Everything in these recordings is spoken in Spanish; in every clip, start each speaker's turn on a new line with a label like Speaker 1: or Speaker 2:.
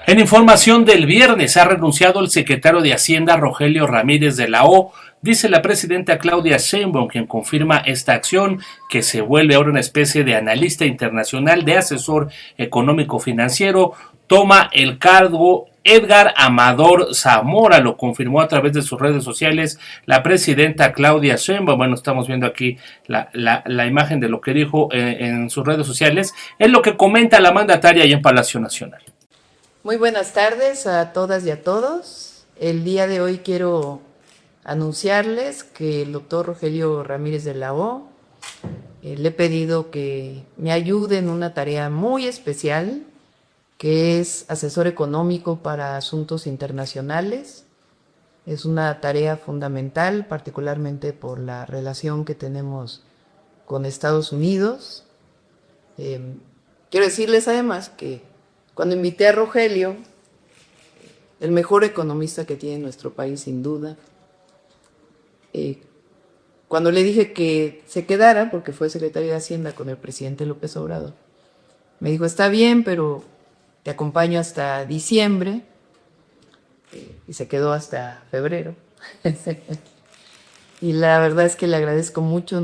Speaker 1: En información del viernes, ha renunciado el secretario de Hacienda Rogelio Ramírez de la O. Dice la presidenta Claudia Sheinbaum, quien confirma esta acción, que se vuelve ahora una especie de analista internacional, de asesor económico financiero. Toma el cargo Edgar Amador Zamora, lo confirmó a través de sus redes sociales la presidenta Claudia Sheinbaum. Bueno, estamos viendo aquí la imagen de lo que dijo en sus redes sociales. Es lo que comenta la mandataria ahí en Palacio Nacional.
Speaker 2: Muy buenas tardes a todas y a todos. El día de hoy quiero anunciarles que el doctor Rogelio Ramírez de la O le he pedido que me ayude en una tarea muy especial, que es asesor económico para asuntos internacionales. Es una tarea fundamental, particularmente por la relación que tenemos con Estados Unidos. Quiero decirles además que cuando invité a Rogelio, el mejor economista que tiene nuestro país sin duda, cuando le dije que se quedara, porque fue secretario de Hacienda con el presidente López Obrador, me dijo, está bien, pero te acompaño hasta diciembre, y se quedó hasta febrero. Y la verdad es que le agradezco mucho,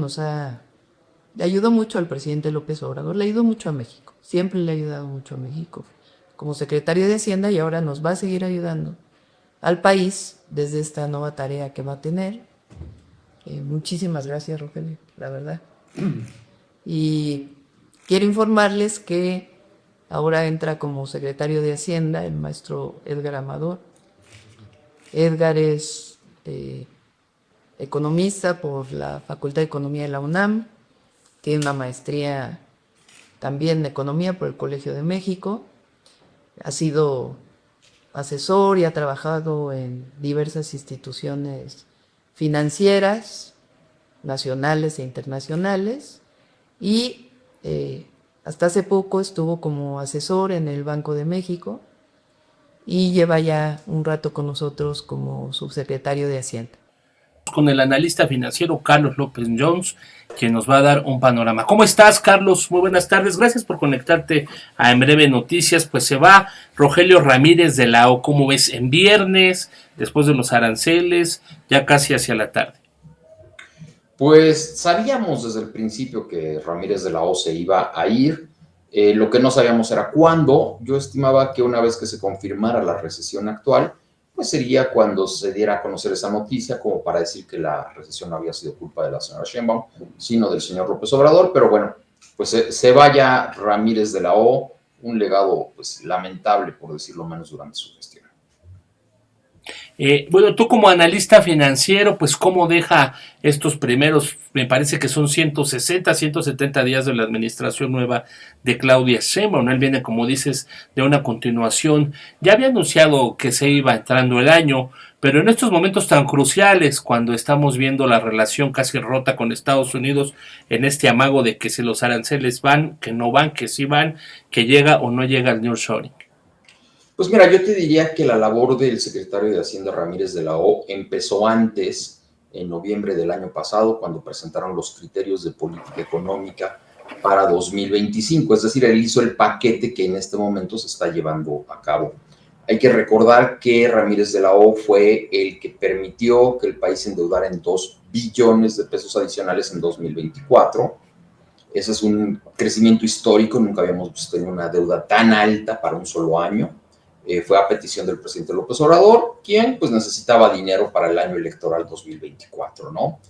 Speaker 2: le ayudó mucho al presidente López Obrador, le ayudó mucho a México, siempre le ha ayudado mucho a México como secretario de Hacienda, y ahora nos va a seguir ayudando al país desde esta nueva tarea que va a tener. Muchísimas gracias, Rogelio, la verdad. Y quiero informarles que ahora entra como secretario de Hacienda el maestro Edgar Amador. Edgar es economista por la Facultad de Economía de la UNAM, tiene una maestría también de Economía por el Colegio de México, ha sido asesor y ha trabajado en diversas instituciones financieras, nacionales e internacionales, y hasta hace poco estuvo como asesor en el Banco de México y lleva ya un rato con nosotros como subsecretario de Hacienda.
Speaker 1: Con el analista financiero Carlos López Jones, quien nos va a dar un panorama. ¿Cómo estás, Carlos? Muy buenas tardes. Gracias por conectarte a En Breve Noticias. Pues se va Rogelio Ramírez de la O. ¿Cómo ves? En viernes, después de los aranceles, ya casi hacia la tarde.
Speaker 3: Pues sabíamos desde el principio que Ramírez de la O se iba a ir. Lo que no sabíamos era cuándo. Yo estimaba que una vez que se confirmara la recesión actual, pues sería cuando se diera a conocer esa noticia, como para decir que la recesión no había sido culpa de la señora Sheinbaum, sino del señor López Obrador. Pero bueno, pues se vaya Ramírez de la O, un legado pues lamentable, por decirlo menos, durante su gestión.
Speaker 1: Bueno, tú como analista financiero, pues cómo deja estos primeros, me parece que son 160, 170 días de la administración nueva de Claudia Sheinbaum. Él viene, como dices, de una continuación. Ya había anunciado que se iba entrando el año, pero en estos momentos tan cruciales, cuando estamos viendo la relación casi rota con Estados Unidos, en este amago de que si los aranceles van, que no van, que sí van, que llega o no llega el nearshoring.
Speaker 3: Pues mira, yo te diría que la labor del secretario de Hacienda Ramírez de la O empezó antes, en noviembre del año pasado, cuando presentaron los criterios de política económica para 2025. Es decir, él hizo el paquete que en este momento se está llevando a cabo. Hay que recordar que Ramírez de la O fue el que permitió que el país se endeudara en 2 billones de pesos adicionales en 2024. Ese es un crecimiento histórico, nunca habíamos tenido una deuda tan alta para un solo año. Fue a petición del presidente López Obrador, quien pues necesitaba dinero para el año electoral 2024, ¿no?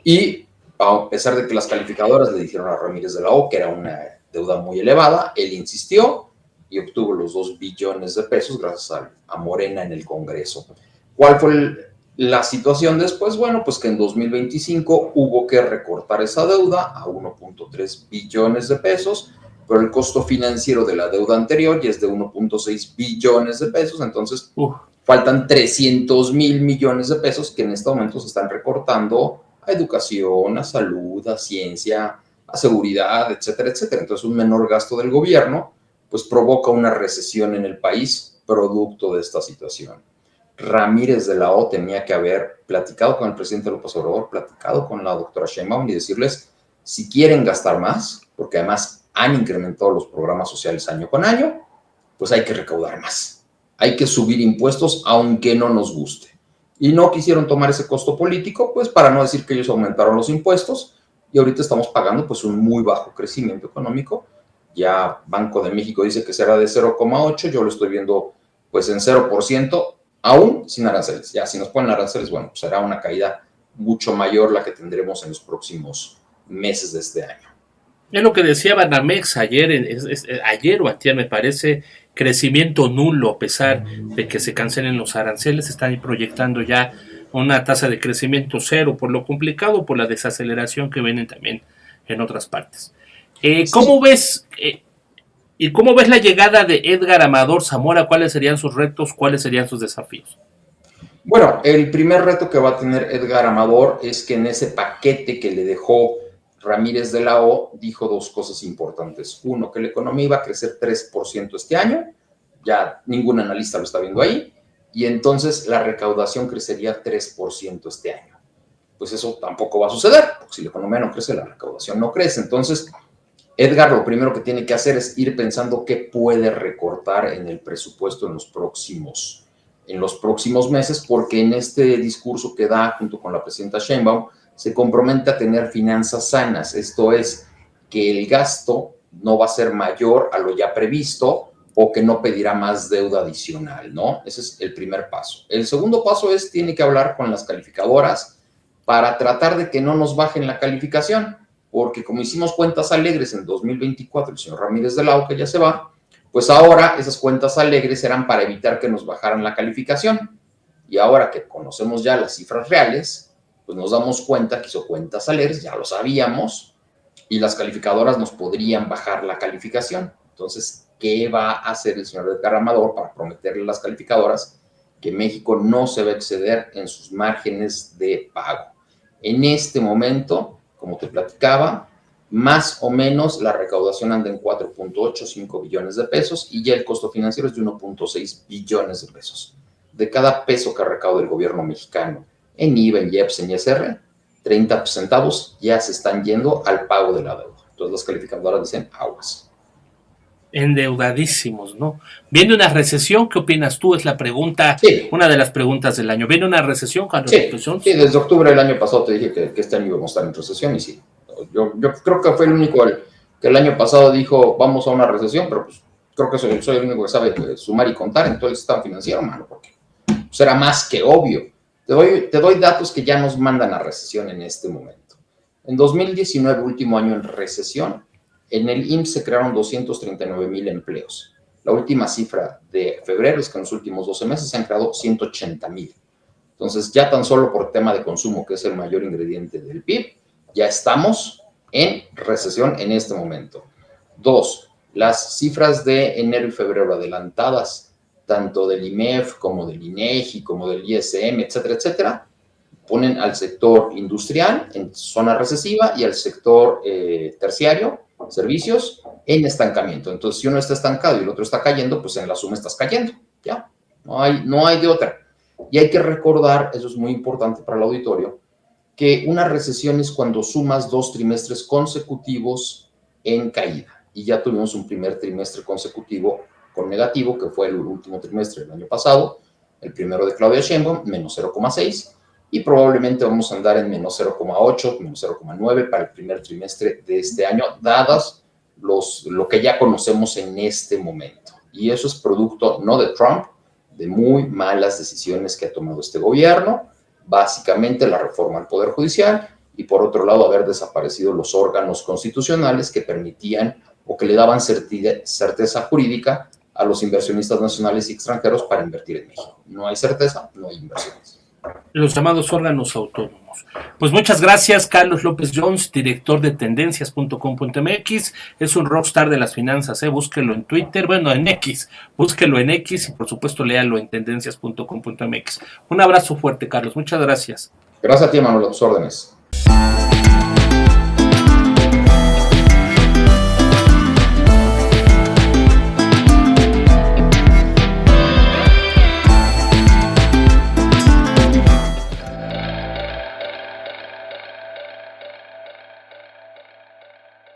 Speaker 3: Y a pesar de que las calificadoras le dijeron a Ramírez de la O que era una deuda muy elevada, él insistió y obtuvo los 2 billones de pesos gracias a Morena en el Congreso. ¿Cuál fue la situación después? Bueno, pues que en 2025 hubo que recortar esa deuda a 1.3 billones de pesos, pero el costo financiero de la deuda anterior ya es de 1.6 billones de pesos, entonces faltan 300 mil millones de pesos que en este momento se están recortando a educación, a salud, a ciencia, a seguridad, etcétera, etcétera. Entonces un menor gasto del gobierno pues provoca una recesión en el país producto de esta situación. Ramírez de la O tenía que haber platicado con el presidente López Obrador, platicado con la doctora Sheinbaum y decirles si quieren gastar más, porque además han incrementado los programas sociales año con año, pues hay que recaudar más. hay que subir impuestos aunque no nos guste. Y no quisieron tomar ese costo político, pues para no decir que ellos aumentaron los impuestos, y ahorita estamos pagando pues un muy bajo crecimiento económico. Ya Banco de México dice que será de 0,8, yo lo estoy viendo pues en 0%, aún sin aranceles. Ya si nos ponen aranceles, bueno, pues será una caída mucho mayor la que tendremos en los próximos meses de este año.
Speaker 1: Es lo que decía Banamex ayer, ayer o antier me parece, crecimiento nulo a pesar de que se cancelen los aranceles, están proyectando ya una tasa de crecimiento cero por lo complicado, por la desaceleración que vienen también en otras partes. ¿Cómo ves y cómo ves la llegada de Edgar Amador Zamora? ¿Cuáles serían sus retos? ¿Cuáles serían sus desafíos?
Speaker 3: Bueno, el primer reto que va a tener Edgar Amador es que en ese paquete que le dejó Ramírez de la O dijo dos cosas importantes. Uno, que la economía iba a crecer 3% este año, ya ningún analista lo está viendo ahí, y entonces la recaudación crecería 3% este año. Pues eso tampoco va a suceder, porque si la economía no crece, la recaudación no crece. Entonces, Edgar lo primero que tiene que hacer es ir pensando qué puede recortar en el presupuesto en los próximos meses, porque en este discurso que da junto con la presidenta Sheinbaum, se compromete a tener finanzas sanas, esto es, que el gasto no va a ser mayor a lo ya previsto o que no pedirá más deuda adicional, ¿no? Ese es el primer paso. El segundo paso es, tiene que hablar con las calificadoras para tratar de que no nos bajen la calificación, porque como hicimos cuentas alegres en 2024, el señor Ramírez de la O, que ya se va, pues ahora esas cuentas alegres eran para evitar que nos bajaran la calificación. Y ahora que conocemos ya las cifras reales, pues nos damos cuenta que hizo cuentas alegres, ya lo sabíamos, y las calificadoras nos podrían bajar la calificación. Entonces, ¿qué va a hacer el señor Edgar Amador para prometerle a las calificadoras que México no se va a exceder en sus márgenes de pago? En este momento, como te platicaba, más o menos la recaudación anda en 4.85 billones de pesos y ya el costo financiero es de 1.6 billones de pesos. De cada peso que recauda el gobierno mexicano en IVA, en IEPS, en ISR, 30 centavos ya se están yendo al pago de la deuda. Entonces las calificadoras dicen aguas.
Speaker 1: Endeudadísimos, ¿no? ¿Viene una recesión? ¿Qué opinas tú? Es la pregunta,
Speaker 3: sí.
Speaker 1: Una de las preguntas del año. ¿Viene una recesión, Carlos?
Speaker 3: Sí, desde octubre del año pasado te dije que este año íbamos a estar en recesión y sí. Yo creo que fue el único que el año pasado dijo vamos a una recesión, pero pues creo que soy el único que sabe sumar y contar en todo el sistema financiero, mano, porque pues era más que obvio. Te doy datos que ya nos mandan a recesión en este momento. En 2019, último año en recesión, en el IMSS se crearon 239,000 empleos. La última cifra de febrero es que en los últimos 12 meses se han creado 180,000. Entonces, ya tan solo por tema de consumo, que es el mayor ingrediente del PIB, ya estamos en recesión en este momento. Dos, las cifras de enero y febrero adelantadas, tanto del IMEF como del INEGI, como del ISM, etcétera, etcétera, ponen al sector industrial en zona recesiva y al sector terciario, servicios, en estancamiento. Entonces, si uno está estancado y el otro está cayendo, pues en la suma estás cayendo, ¿ya? No hay de otra. Y hay que recordar, eso es muy importante para el auditorio, que una recesión es cuando sumas 2 trimestres consecutivos en caída. Y ya tuvimos un primer trimestre consecutivo con negativo, que fue el último trimestre del año pasado, el primero de Claudia Sheinbaum, menos 0,6, y probablemente vamos a andar en menos 0,8, menos 0,9 para el primer trimestre de este año, dadas lo que ya conocemos en este momento. Y eso es producto no de Trump, de muy malas decisiones que ha tomado este gobierno, básicamente la reforma al Poder Judicial y por otro lado haber desaparecido los órganos constitucionales que permitían o que le daban certeza jurídica a los inversionistas nacionales y extranjeros para invertir en México. No hay certeza, no hay inversiones.
Speaker 1: Los llamados órganos autónomos. Pues muchas gracias, Carlos López Jones, director de tendencias.com.mx. Es un rockstar de las finanzas, búsquelo en Twitter, bueno, en X, búsquelo en X y por supuesto léalo en tendencias.com.mx. Un abrazo fuerte, Carlos, muchas gracias.
Speaker 3: Gracias a ti, Manuel, a tus órdenes.